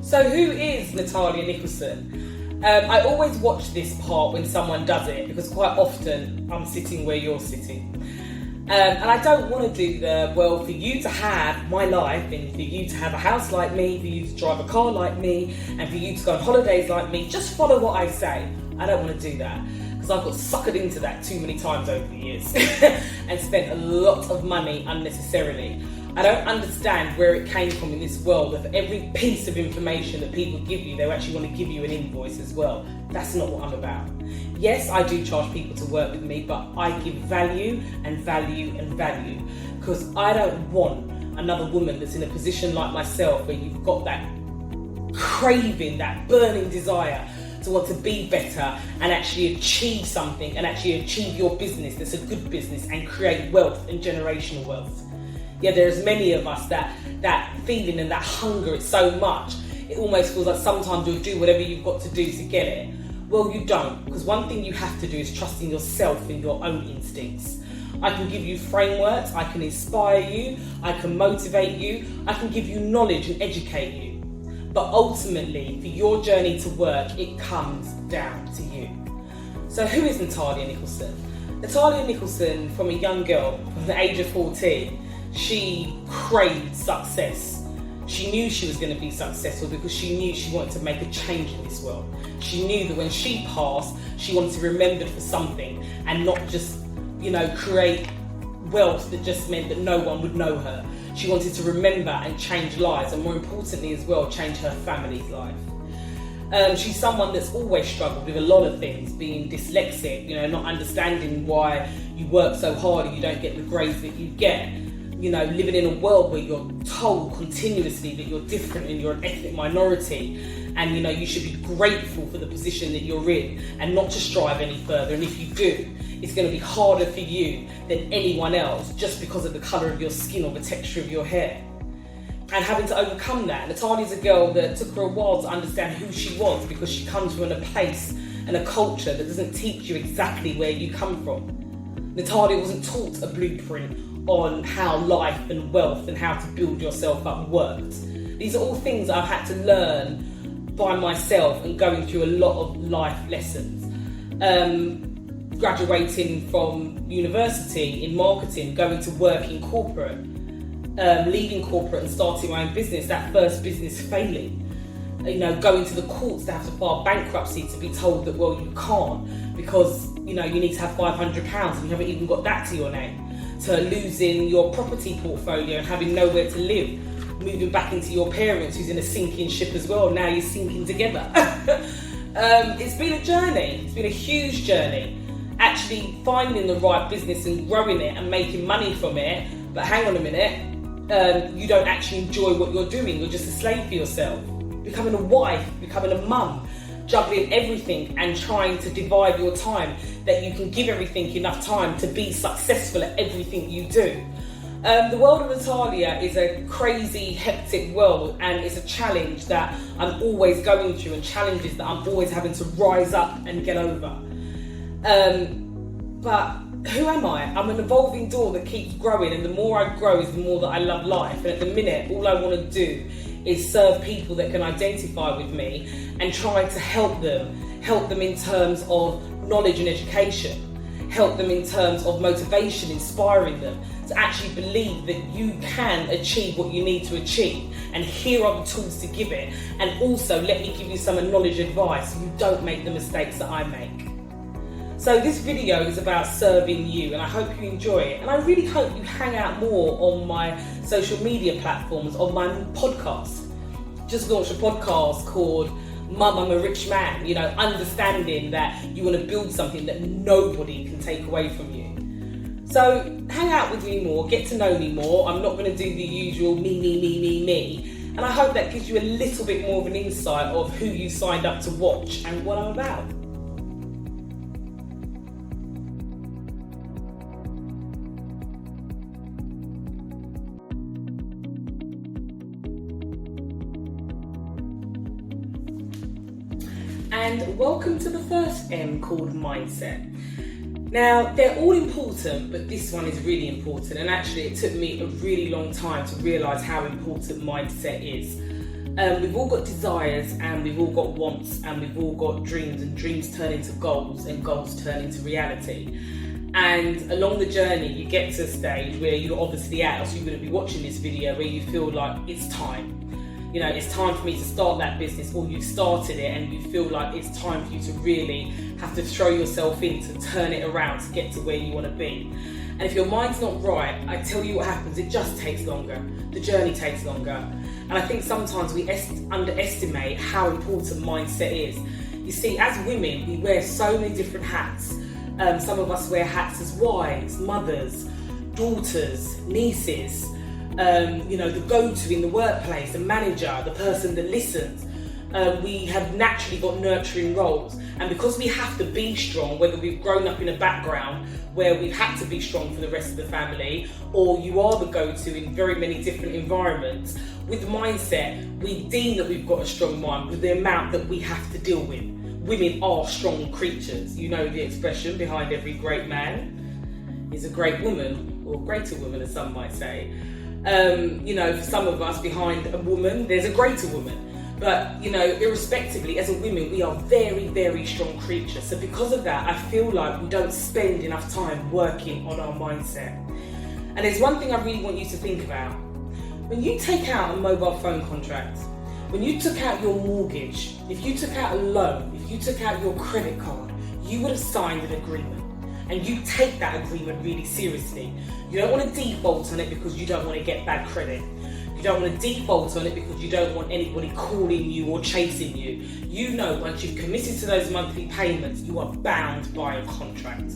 So who is Natalia Nicholson? I always watch this part when someone does it because quite often I'm sitting where you're sitting. And I don't want to do for you to have my life and for you to have a house like me, for you to drive a car like me, and for you to go on holidays like me. Just follow what I say. I don't want to do that because I've got suckered into that too many times over the years and spent a lot of money unnecessarily. I don't understand where it came from in this world that for every piece of information that people give you, they actually want to give you an invoice as well. That's not what I'm about. Yes, I do charge people to work with me, but I give value and value and value because I don't want another woman that's in a position like myself where you've got that craving, that burning desire to want to be better and actually achieve something and actually achieve your business that's a good business and create wealth and generational wealth. Yeah, there's many of us that feeling and that hunger, it's so much, it almost feels like sometimes you'll do whatever you've got to do to get it. Well, you don't, because one thing you have to do is trust in yourself and your own instincts. I can give you frameworks, I can inspire you, I can motivate you, I can give you knowledge and educate you. But ultimately, for your journey to work, it comes down to you. So who is Natalia Nicholson? Natalia Nicholson, from a young girl, from the age of 14, she craved success. She knew she was going to be successful because she knew she wanted to make a change in this world. She knew that when she passed, she wanted to be remembered for something and not just, create wealth that just meant that no one would know her. She wanted to remember and change lives, and more importantly as well, change her family's life. She's someone that's always struggled with a lot of things, being dyslexic, not understanding why you work so hard and you don't get the grades that you get. Living in a world where you're told continuously that you're different and you're an ethnic minority and, you should be grateful for the position that you're in and not to strive any further. And if you do, it's going to be harder for you than anyone else just because of the colour of your skin or the texture of your hair. And having to overcome that. Natalia's a girl that took her a while to understand who she was because she comes from a place and a culture that doesn't teach you exactly where you come from. Natalia wasn't taught a blueprint on how life and wealth and how to build yourself up worked. These are all things I've had to learn by myself and going through a lot of life lessons. Graduating from university in marketing, going to work in corporate, leaving corporate and starting my own business, that first business failing. Going to the courts to have to file bankruptcy to be told that, well, you can't because, you need to have £500 and you haven't even got that to your name. To losing your property portfolio and having nowhere to live, moving back into your parents who's in a sinking ship as well, now you're sinking together. It's been a journey, it's been a huge journey, actually finding the right business and growing it and making money from it, but hang on a minute, you don't actually enjoy what you're doing, you're just a slave for yourself, becoming a wife, becoming a mum, juggling everything and trying to divide your time that you can give everything enough time to be successful at everything you do. The world of Natalia is a crazy, hectic world, and it's a challenge that I'm always going through and challenges that I'm always having to rise up and get over. But who am I? I'm an evolving door that keeps growing, and the more I grow is the more that I love life. And at the minute, all I want to do is serve people that can identify with me and try to help them in terms of knowledge and education, help them in terms of motivation, inspiring them to actually believe that you can achieve what you need to achieve, and here are the tools to give it, and also let me give you some knowledge advice so you don't make the mistakes that I make. So this video is about serving you, and I hope you enjoy it, and I really hope you hang out more on my social media platforms, on my podcast. Just launched a podcast called Mum, I'm a Rich Man, understanding that you want to build something that nobody can take away from you. So hang out with me more, get to know me more. I'm not going to do the usual me. And I hope that gives you a little bit more of an insight of who you signed up to watch and what I'm about. And welcome to the first M, called mindset. Now, they're all important, but this one is really important. And actually, it took me a really long time to realise how important mindset is. We've all got desires, and we've all got wants, and we've all got dreams, and dreams turn into goals, and goals turn into reality. And along the journey, you get to a stage where you're obviously at, or so you're going to be watching this video, where you feel like it's time. You know, it's time for me to start that business, or you've started it and you feel like it's time for you to really have to throw yourself in to turn it around to get to where you want to be. And if your mind's not right, I tell you what happens, it just takes longer. The journey takes longer. And I think sometimes we underestimate how important mindset is. You see, as women, we wear so many different hats. Some of us wear hats as wives, mothers, daughters, nieces, the go-to in the workplace, the manager, the person that listens. We have naturally got nurturing roles, and because we have to be strong, whether we've grown up in a background where we've had to be strong for the rest of the family, or you are the go-to in very many different environments, with mindset, we deem that we've got a strong mind with the amount that we have to deal with. Women are strong creatures. You know the expression, behind every great man is a great woman, or greater woman as some might say. For some of us, behind a woman, there's a greater woman. But, irrespectively, as a woman, we are very, very strong creatures. So because of that, I feel like we don't spend enough time working on our mindset. And there's one thing I really want you to think about. When you take out a mobile phone contract, when you took out your mortgage, if you took out a loan, if you took out your credit card, you would have signed an agreement. And you take that agreement really seriously. You don't want to default on it because you don't want to get bad credit. You don't want to default on it because you don't want anybody calling you or chasing you. You know, once you've committed to those monthly payments, you are bound by a contract.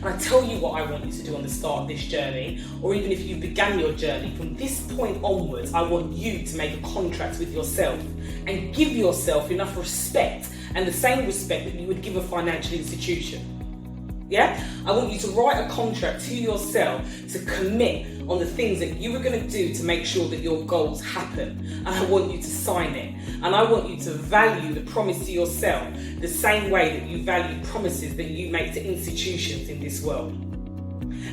And I tell you what I want you to do on the start of this journey, or even if you began your journey, from this point onwards, I want you to make a contract with yourself and give yourself enough respect, and the same respect that you would give a financial institution. Yeah? I want you to write a contract to yourself to commit on the things that you are going to do to make sure that your goals happen. And I want you to sign it. And I want you to value the promise to yourself the same way that you value promises that you make to institutions in this world.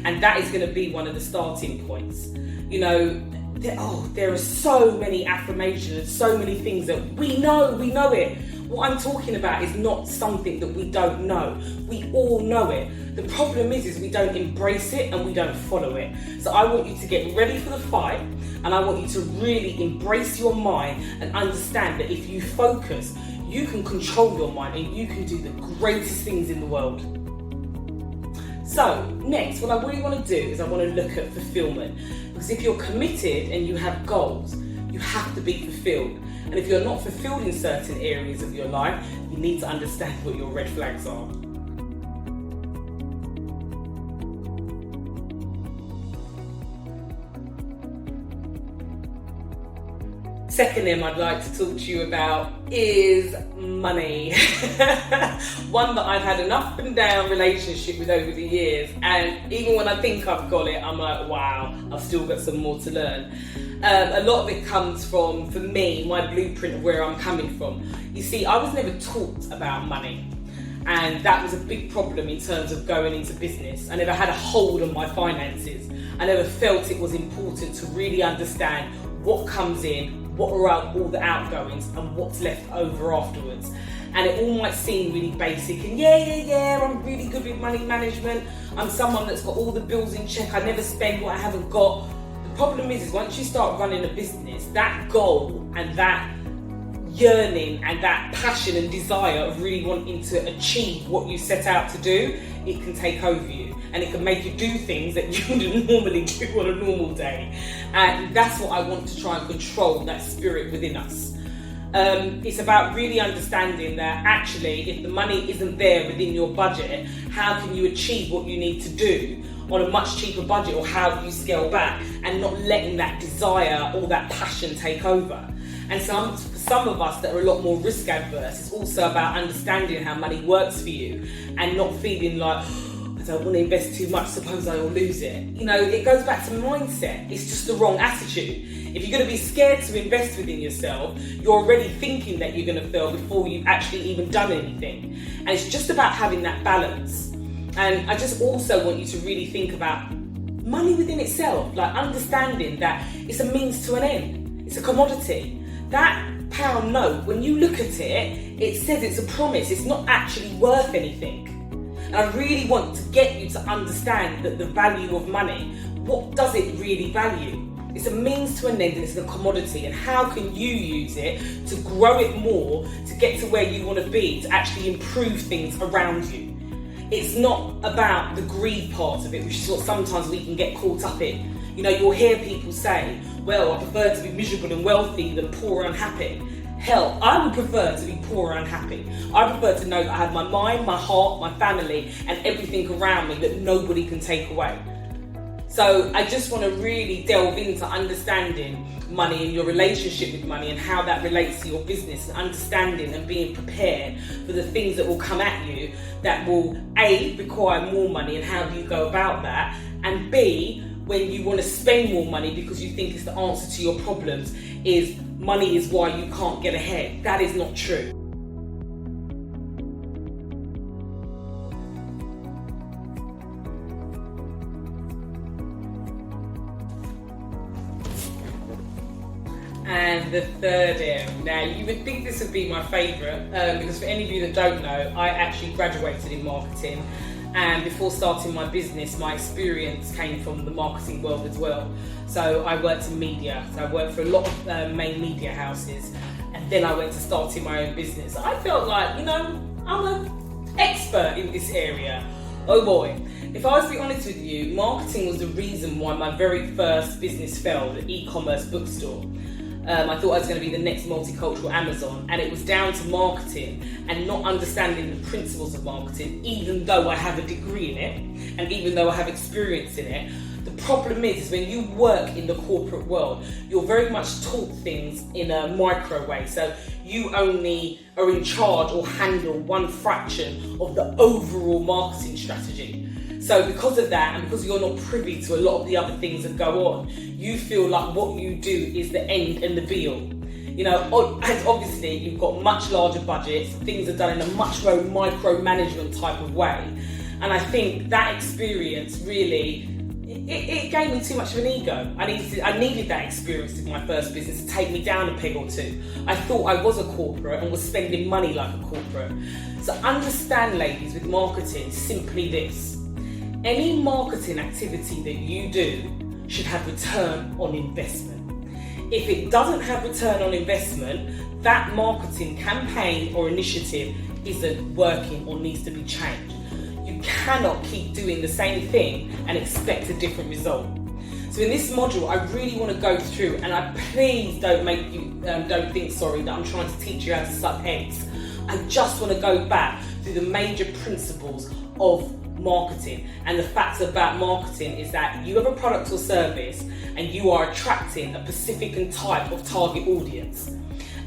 And that is going to be one of the starting points. There are so many affirmations, so many things that we know it. What I'm talking about is not something that we don't know. We all know it. The problem is we don't embrace it and we don't follow it. So I want you to get ready for the fight, and I want you to really embrace your mind and understand that if you focus, you can control your mind and you can do the greatest things in the world. So next, what I really want to do is I want to look at fulfillment. Because if you're committed and you have goals, you have to be fulfilled. And if you're not fulfilled in certain areas of your life, you need to understand what your red flags are. Second thing I'd like to talk to you about is money. One that I've had an up and down relationship with over the years, and even when I think I've got it, I'm like, wow, I've still got some more to learn. A lot of it comes from, for me, my blueprint of where I'm coming from. You see, I was never taught about money, and that was a big problem in terms of going into business. I never had a hold on my finances. I never felt it was important to really understand what comes in, what are all the outgoings, and what's left over afterwards. And it all might seem really basic, and yeah, I'm really good with money management. I'm someone that's got all the bills in check. I never spend what I haven't got. The problem is once you start running a business, that goal and that yearning and that passion and desire of really wanting to achieve what you set out to do, it can take over you, and it can make you do things that you wouldn't normally do on a normal day. And that's what I want to try and control, that spirit within us. It's about really understanding that actually, if the money isn't there within your budget, how can you achieve what you need to do on a much cheaper budget, or how do you scale back and not letting that desire or that passion take over? And for some of us that are a lot more risk adverse, it's also about understanding how money works for you and not feeling like, I don't want to invest too much, suppose I will lose it. It goes back to mindset. It's just the wrong attitude. If you're going to be scared to invest within yourself, you're already thinking that you're going to fail before you've actually even done anything. And it's just about having that balance. And I just also want you to really think about money within itself, like understanding that it's a means to an end. It's a commodity. That £100 note, when you look at it, it says it's a promise. It's not actually worth anything. And I really want to get you to understand that the value of money, what does it really value? It's a means to an end, and it's a commodity. And how can you use it to grow it more, to get to where you want to be, to actually improve things around you? It's not about the greed part of it, which is what sometimes we can get caught up in. You know, you'll hear people say, well, I prefer to be miserable and wealthy than poor and unhappy. Hell, I would prefer to be poor and unhappy. I prefer to know that I have my mind, my heart, my family, and everything around me that nobody can take away. So I just want to really delve into understanding money and your relationship with money and how that relates to your business, and understanding and being prepared for the things that will come at you that will A, require more money, and how do you go about that, and B, when you want to spend more money because you think it's the answer to your problems, is money is why you can't get ahead. That is not true. And the third M. Now, you would think this would be my favourite, because for any of you that don't know, I actually graduated in marketing. And before starting my business, my experience came from the marketing world as well. So I worked in media. So I worked for a lot of main media houses. And then I went to starting my own business. I felt like, you know, I'm an expert in this area. Oh boy. If I was to be honest with you, marketing was the reason why my very first business failed, an e-commerce bookstore. I thought I was going to be the next multicultural Amazon, and it was down to marketing and not understanding the principles of marketing, even though I have a degree in it and even though I have experience in it. The problem is when you work in the corporate world, you're very much taught things in a micro way. So you only are in charge or handle one fraction of the overall marketing strategy. So because of that, and because you're not privy to a lot of the other things that go on, you feel like what you do is the end and the be all. You know, and obviously you've got much larger budgets, things are done in a much more micromanagement type of way. And I think that experience really, it gave me too much of an ego. I needed that experience with my first business to take me down a peg or two. I thought I was a corporate and was spending money like a corporate. So understand, ladies, with marketing, simply this. Any marketing activity that you do should have return on investment. If it doesn't have return on investment, that marketing campaign or initiative isn't working or needs to be changed. You cannot keep doing the same thing and expect a different result. So in this module, I really want to go through, and please don't think that I'm trying to teach you how to suck eggs. I just want to go back through the major principles of marketing. And the facts about marketing is that you have a product or service and you are attracting a specific type of target audience.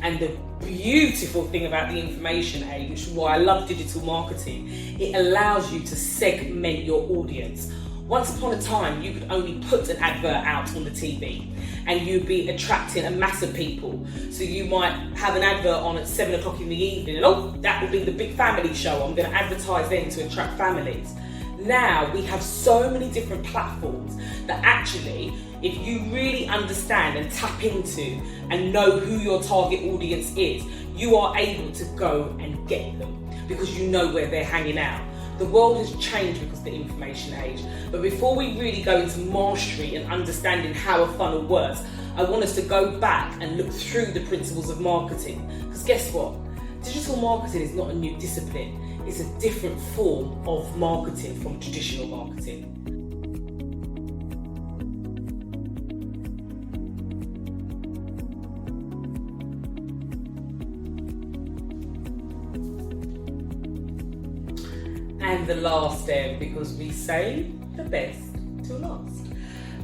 And the beautiful thing about the information age, which is why I love digital marketing, it allows you to segment your audience. Once upon a time, you could only put an advert out on the TV and you'd be attracting a mass of people. So you might have an advert on at 7 o'clock in the evening and that will be the big family show. I'm going to advertise then to attract families. Now we have so many different platforms that actually, if you really understand and tap into and know who your target audience is, you are able to go and get them because you know where they're hanging out. The world has changed because of the information age. But before we really go into mastery and understanding how a funnel works, I want us to go back and look through the principles of marketing. Because guess what? Digital marketing is not a new discipline. It's a different form of marketing from traditional marketing. And the last M, because we say the best to last.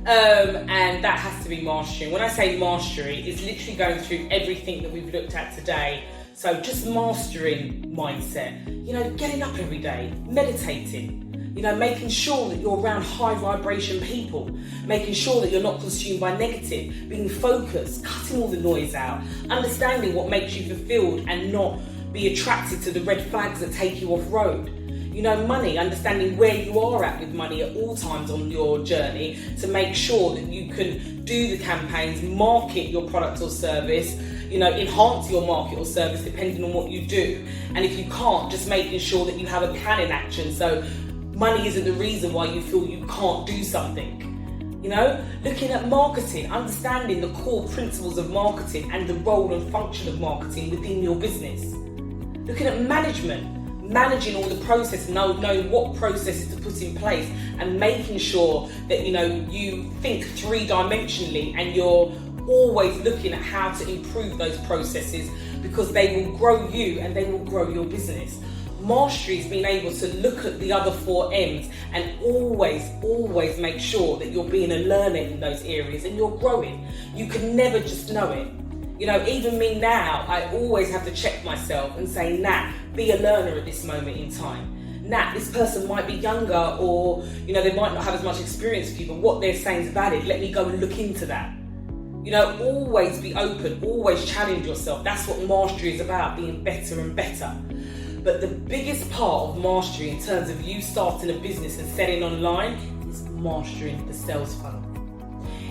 And that has to be mastery. When I say mastery, it's literally going through everything that we've looked at today. So just mastering mindset, getting up every day, meditating, making sure that you're around high vibration people, making sure that you're not consumed by negative, being focused, cutting all the noise out, understanding what makes you fulfilled and not be attracted to the red flags that take you off road. Money, understanding where you are at with money at all times on your journey to make sure that you can do the campaigns, market your product or service, enhance your market or service depending on what you do. And if you can't, just making sure that you have a plan in action, so money isn't the reason why you feel you can't do something. Looking at marketing, understanding the core principles of marketing and the role and function of marketing within your business. Looking at managing all the process, knowing what processes to put in place, and making sure that you think three-dimensionally, and you're always looking at how to improve those processes, because they will grow you and they will grow your business. Mastery is being able to look at the other 4 M's and always make sure that you're being a learner in those areas and you're growing. You can never just know it. Even me now, I always have to check myself and say, be a learner at this moment in time. This person might be younger, or they might not have as much experience with you, but what they're saying is valid. Let me go and look into that. Always be open, always challenge yourself. That's what mastery is about, being better and better. But the biggest part of mastery in terms of you starting a business and selling online is mastering the sales funnel.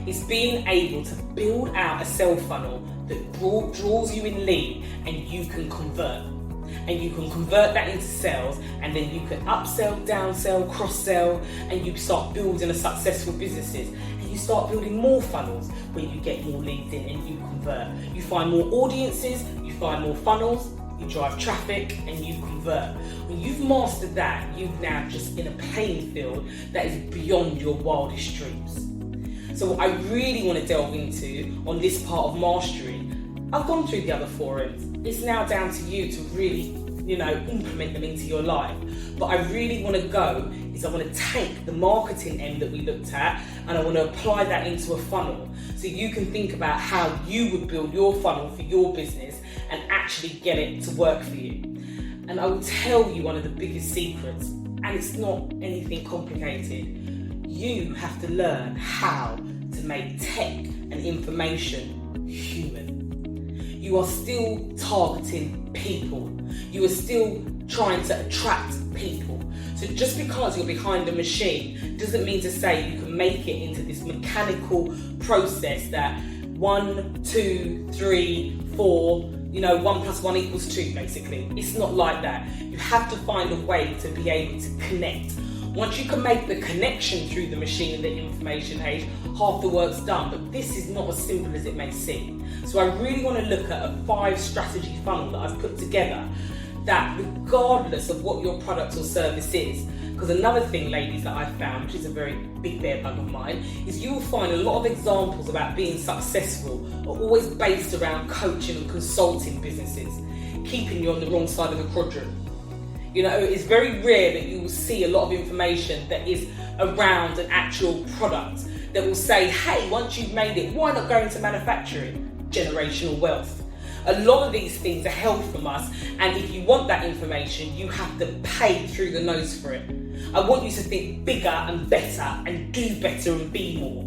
It's being able to build out a sales funnel that draws you in lead and you can convert. And you can convert that into sales, and then you can upsell, downsell, cross-sell, and you start building a successful businesses. And you start building more funnels where you get more leads in and you convert. You find more audiences, you find more funnels, you drive traffic, and you convert. When you've mastered that, you're now just in a playing field that is beyond your wildest dreams. So what I really want to delve into on this part of mastery, I've gone through the other 4 M's. It's now down to you to really, implement them into your life. But I really want to I want to take the marketing M that we looked at, and I want to apply that into a funnel. So you can think about how you would build your funnel for your business and actually get it to work for you. And I will tell you one of the biggest secrets, and it's not anything complicated. You have to learn how to make tech and information human. You are still targeting people. You are still trying to attract people. So just because you're behind a machine doesn't mean to say you can make it into this mechanical process that 1, 2, 3, 4, 1 plus 1 equals 2, basically. It's not like that. You have to find a way to be able to connect. Once you can make the connection through the machine and the information age, half the work's done. But this is not as simple as it may seem. So I really want to look at a 5 strategy funnel that I've put together, that regardless of what your product or service is, because another thing, ladies, that I've found, which is a very big bear bug of mine, is you will find a lot of examples about being successful are always based around coaching and consulting businesses, keeping you on the wrong side of the quadrant. It's very rare that you will see a lot of information that is around an actual product that will say, hey, once you've made it, why not go into manufacturing? Generational wealth. A lot of these things are held from us, and if you want that information, you have to pay through the nose for it. I want you to think bigger and better and do better and be more.